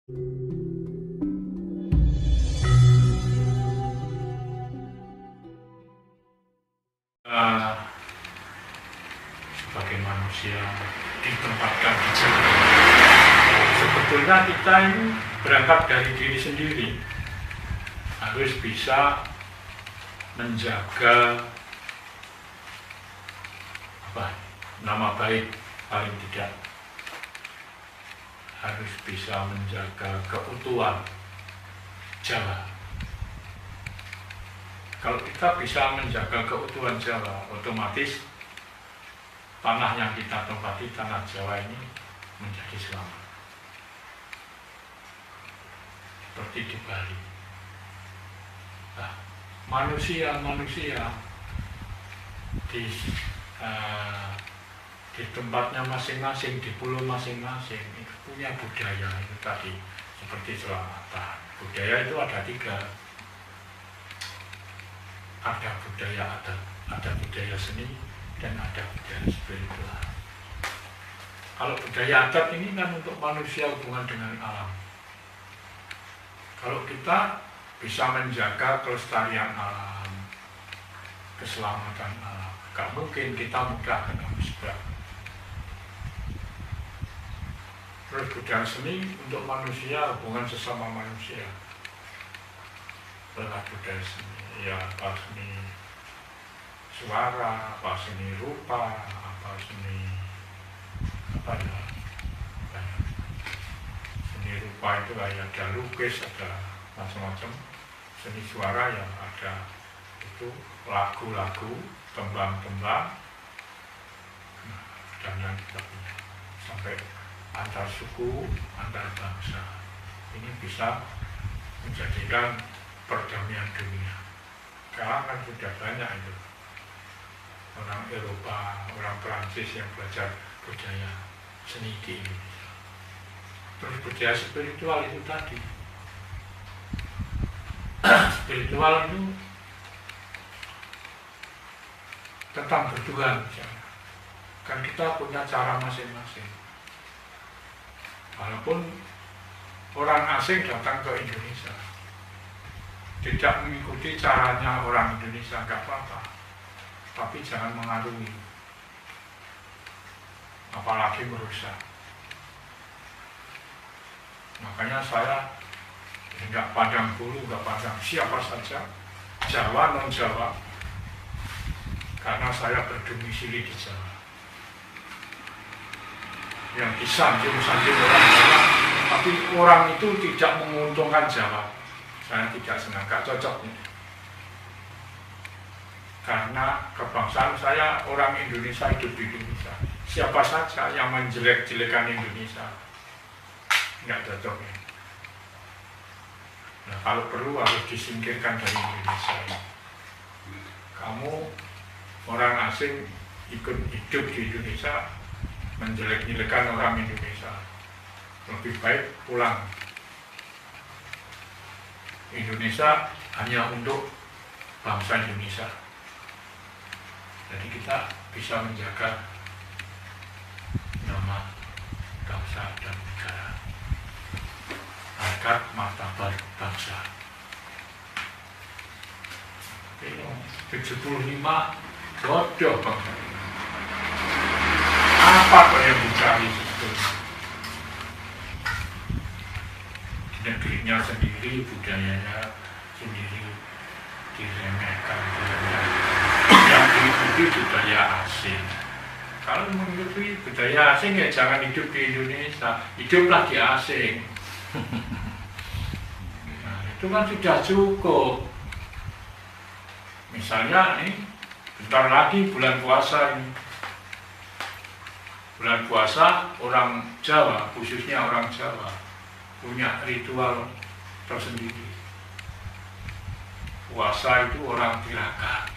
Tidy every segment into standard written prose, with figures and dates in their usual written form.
Sebagai manusia ditempatkan di jalan. Sebetulnya kita ini berangkat dari diri sendiri, harus bisa menjaga nama baik, paling tidak harus bisa menjaga keutuhan Jawa. Kalau kita bisa menjaga keutuhan Jawa, otomatis tanah yang kita tempati, tanah Jawa ini menjadi selamat. Seperti di Bali. Nah, manusia di tempatnya masing-masing, di pulau masing-masing itu punya budaya itu tadi, seperti selamatan. Budaya itu ada 3. Ada budaya adat, ada budaya seni, dan ada budaya spiritual. Kalau budaya adat ini kan untuk manusia hubungan dengan alam. Kalau kita bisa menjaga kelestarian alam, keselamatan alam, gak mungkin kita mudah kena musibah. Terus budaya seni untuk manusia, hubungan sesama manusia. Lewat budaya seni, ya apa seni suara, apa seni rupa, apa seni seni rupa itu ada lukis, ada macam-macam. Seni suara yang ada itu lagu-lagu, tembang-tembang, dan yang kita punya sampai antar suku, antar bangsa. Ini bisa menjadikan perdamaian dunia. Sekarang kan sudah banyak itu orang Eropa, orang Perancis yang belajar budaya seni di Indonesia. Terus budaya spiritual itu tadi. Spiritual itu tentang bertuhan. Kan kita punya cara masing-masing. Walaupun orang asing datang ke Indonesia, tidak mengikuti caranya orang Indonesia, nggak apa-apa. Tapi jangan mengarungi, apalagi merusak. Makanya saya nggak pandang bulu, nggak pandang siapa saja, Jawa non Jawa, karena saya berdomisili di Jawa. Yang disanjung-sanjung orang Jawa, tapi orang itu tidak menguntungkan Jawa. Saya tidak senang, gak cocok nih. Karena kebangsaan saya orang Indonesia, hidup di Indonesia. Siapa saja yang menjelek-jelekan Indonesia, nggak cocok nih. Nah, kalau perlu harus disingkirkan dari Indonesia. Kamu orang asing ikut hidup di Indonesia, menjelek-jelekan orang Indonesia, lebih baik pulang. Indonesia hanya untuk bangsa Indonesia. Jadi kita bisa menjaga nama bangsa dan negara, harkat martabat bangsa. 75 bodoh bangsa. Apa yang dicari itu? Negerinya sendiri, budayanya sendiri diremehkan. Yang diikuti budaya asing. Kalau mengikuti budaya asing ya jangan hidup di Indonesia, hiduplah di asing. Nah, itu kan sudah cukup. Misalnya nih, bentar lagi bulan puasa ini. Bulan puasa orang Jawa, khususnya orang Jawa, punya ritual tersendiri. Puasa itu orang tirakat,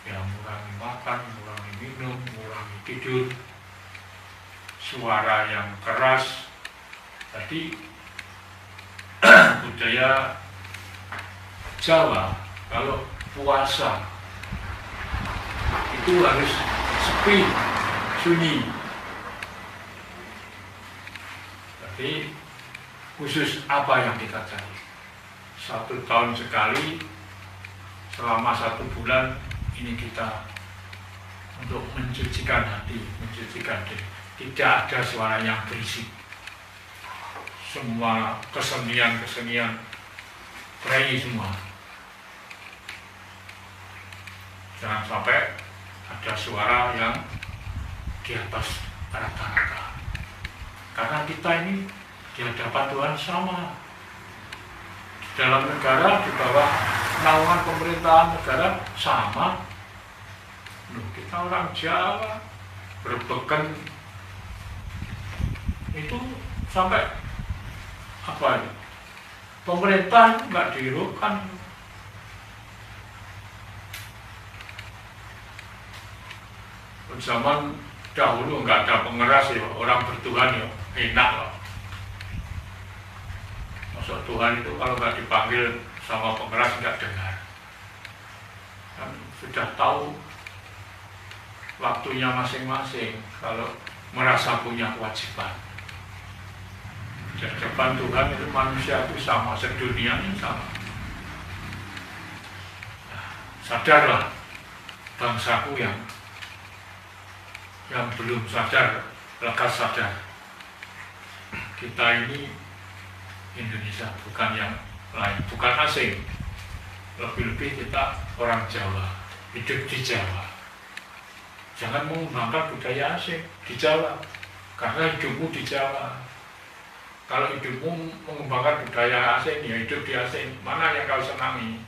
yang mengurangi makan, mengurangi minum, mengurangi tidur, suara yang keras. Jadi budaya Jawa kalau puasa itu harus sepi, sunyi. Jadi Jadi khusus apa yang kita cari? 1 tahun sekali, selama 1 bulan ini kita untuk mencucikan hati, mencucikan diri. Tidak ada suara yang berisik. Semua kesenian-kesenian pray semua. Jangan sampai ada suara yang di atas rata-rata. Karena kita ini di hadapan Tuhan sama. Di dalam negara, di bawah naungan pemerintahan negara sama. Loh, kita orang Jawa berbeken itu sampai apa ya? Pemerintah nggak dihiraukan. Zaman dahulu nggak ada pengeras ya, orang bertuhan ya enak loh. Maksud Tuhan itu kalau nggak dipanggil sama pengeras nggak dengar. Kan sudah tahu waktunya masing-masing kalau merasa punya kewajiban. Di hadapan Tuhan itu manusia itu sama, sedunia ini sama. Nah, sadarlah bangsaku yang belum sadar, lekas sadar. Kita ini Indonesia, bukan yang lain, bukan asing. Lebih-lebih kita orang Jawa, hidup di Jawa. Jangan mengembangkan budaya asing di Jawa, karena hidupmu di Jawa. Kalau hidupmu mengembangkan budaya asing, ya hidup di asing. Mana yang kau senangi?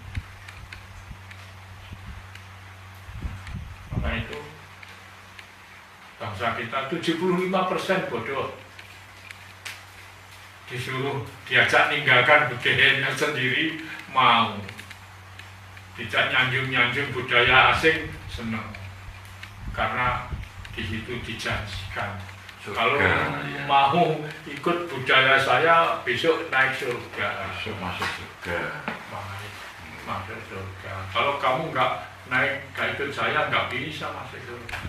Maka itu bangsa kita 75% bodoh. Disuruh diajak ninggalkan budayanya sendiri mau. Dijak nyanjung-nyanjung budaya asing senang. Karena di situ dijanjikan. Kalau ya, mau ikut budaya saya besok naik surga. Besok masuk surga. Masuk surga. Kalau kamu nggak naik, nggak ikut saya nggak bisa masuk surga.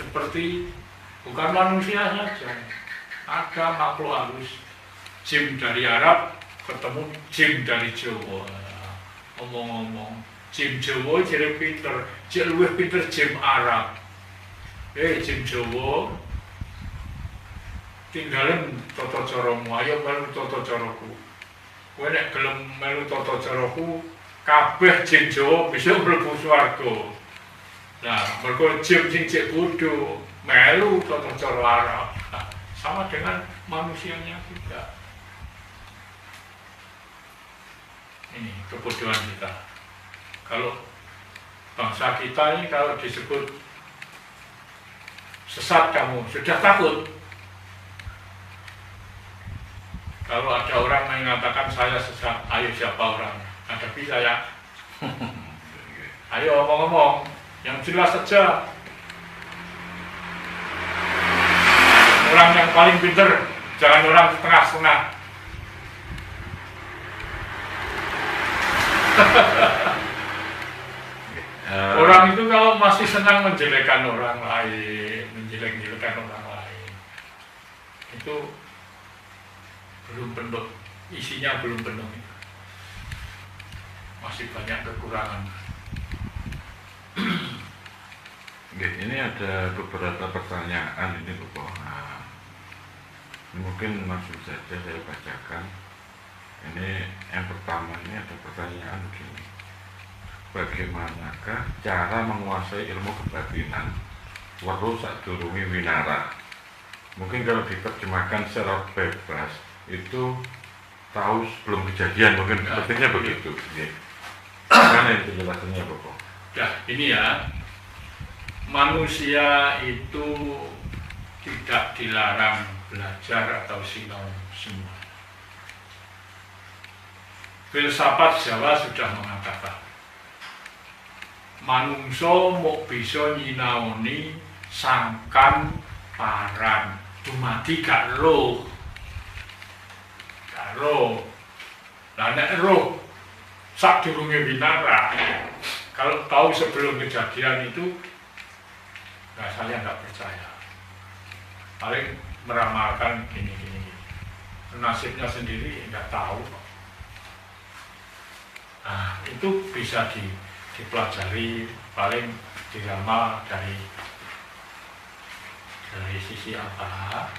Seperti bukan manusia saja, ada makhluk halus, jin dari Arab ketemu jin dari Jawa. Ngomong-ngomong, jin Jawa jadi pinter, jadi lebih pinter jin Arab. Jin Jawa, tinggalin tata caramu, ayo melu tata caraku. Kowe nek gelem melu tata caraku, kabeh jin Jawa bisa mlebu swarga. Nah, mergo jin sing cek bodho melu tata cara Arab. Nah, sama dengan manusianya juga. Ini kebodohan kita. Kalau bangsa kita ini kalau disebut sesat kamu sudah takut. Kalau ada orang mengatakan saya sesat, ayo siapa orang? Hadapi saya. Ayo ngomong-ngomong. Yang jelas saja. Orang yang paling pintar, jangan orang setengah-setengah. Orang itu kalau masih senang menjelekkan orang lain, menjelek-jelekan orang lain, itu belum penuh, isinya belum penuh. Masih banyak kekurangan. Ini ada beberapa pertanyaan ini Bapak. Nah, mungkin langsung saja saya bacakan. Ini yang pertama, ini ada pertanyaan begini. Bagaimanakah cara menguasai ilmu kebatinan weruh sadurunge winara? Mungkin kalau diterjemahkan secara bebas itu tahu sebelum kejadian, mungkin sepertinya begitu. Mana yang penjelasannya Bapak? Ya, ini ya, manusia itu tidak dilarang belajar atau sinau semua. Filsafat Jawa sudah mengatakan, manungso mok bisa nyinaoni sangkan paran dumadi gak roh. Gak roh. Lah nek roh sadurunge winara, kalau tahu sebelum kejadian itu, nah saya nggak percaya. Paling meramalkan gini. Nasibnya sendiri nggak tahu. Nah, itu bisa dipelajari, paling diramal dari sisi apa.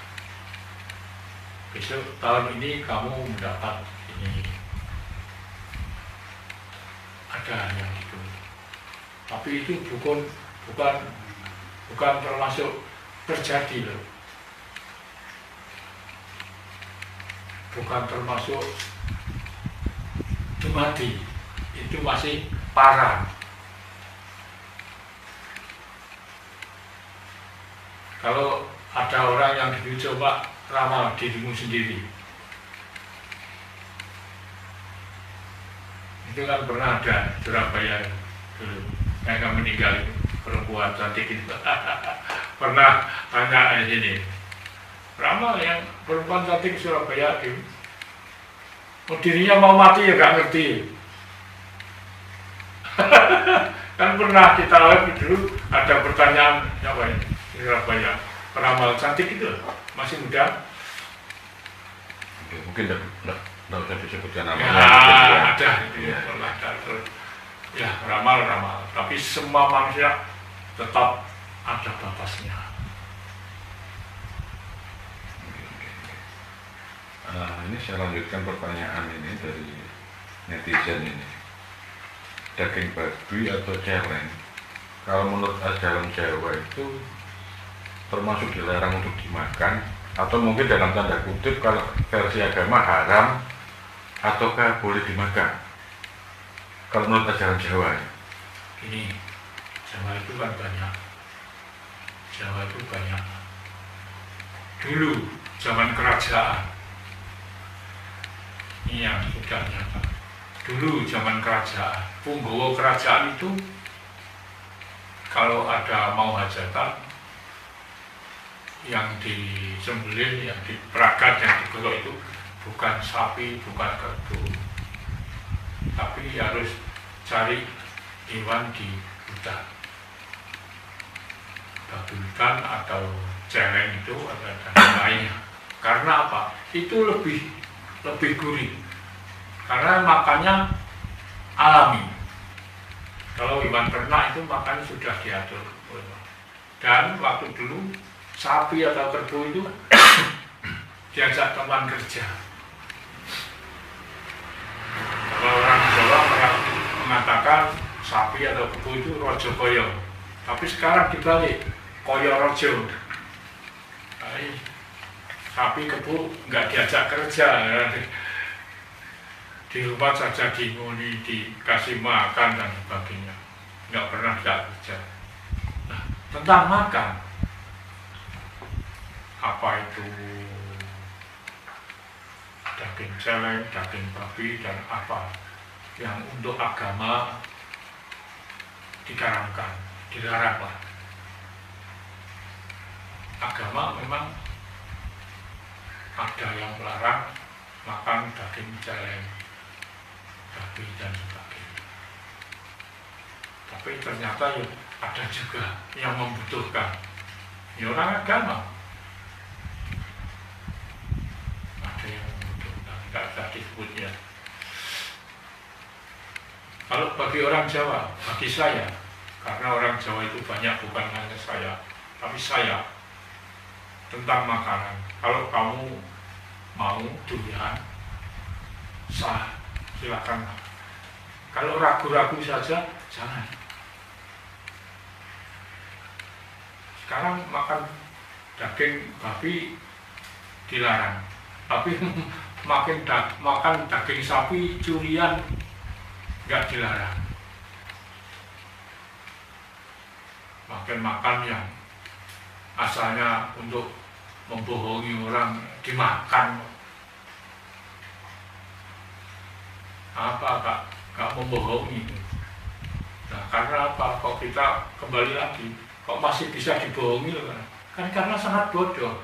Besok tahun ini kamu mendapat ini, ada yang gitu. Tapi itu bukan termasuk terjadi loh, bukan termasuk mati, itu masih parah. Kalau ada orang yang coba ramal dirimu sendiri, itu kan pernah ada Surabaya dulu yang meninggal perempuan cantik itu pernah tanya di sini, ramal yang perempuan cantik Surabaya itu dirinya mau mati ya gak ngerti. Kan pernah kita lihat dulu ada pertanyaan apa ini di Surabaya, peramal cantik itu masih muda. Oke, mungkin tidak usah disebutkan namanya. Ya, ada itu ya. Ya, ramal, tapi semua manusia tetap ada batasnya. Ini saya lanjutkan pertanyaan ini dari netizen ini. Daging babi atau celeng, kalau menurut ajaran Jawa itu termasuk dilarang untuk dimakan, atau mungkin dalam tanda kutip kalau versi agama haram ataukah boleh dimakan? Kalau menurut ajaran Jawa ini Jawa itu kan banyak. Jawa itu banyak. Dulu zaman kerajaan ini yang sudah nyata. Dulu zaman kerajaan, punggawa kerajaan itu kalau ada mau hajatan yang disembelih, yang diperagat, yang digorok itu bukan sapi, bukan kerbau, tapi harus cari hewan di hutan, babi hutan atau celeng itu ada dan lainnya. Karena apa? Itu lebih gurih, karena makannya alami. Kalau hewan ternak itu makannya sudah diatur. Dan waktu dulu sapi atau kerbau itu diajak teman kerja. Kalau orang Jawa mengatakan sapi atau kerbau itu rojo koyo, tapi sekarang dibalik, koyo rojo. Sapi kerbau nggak diajak kerja, di rumah saja dinguni, dikasih makan dan sebagainya, nggak pernah diajak kerja. Nah, tentang makan, apa itu daging celeng, daging babi, dan apa yang untuk agama dilarang. Agama memang ada yang melarang makan daging celeng, babi dan sebagainya. Tapi ternyata ya ada juga yang membutuhkan. Ya orang agama ada yang membutuhkan, nggak ada disebutnya. Kalau bagi orang Jawa, bagi saya, karena orang Jawa itu banyak, bukan hanya saya, tapi saya, tentang makanan, kalau kamu mau durian, sah, silakan. Kalau ragu-ragu saja, jangan. Sekarang makan daging babi dilarang, tapi makan daging sapi curian nggak dilarang. Makan yang asalnya untuk membohongi orang dimakan. Apa gak membohongi? Nah, karena apa? Kok kita kembali lagi? Kok masih bisa dibohongi? Kan karena sangat bodoh.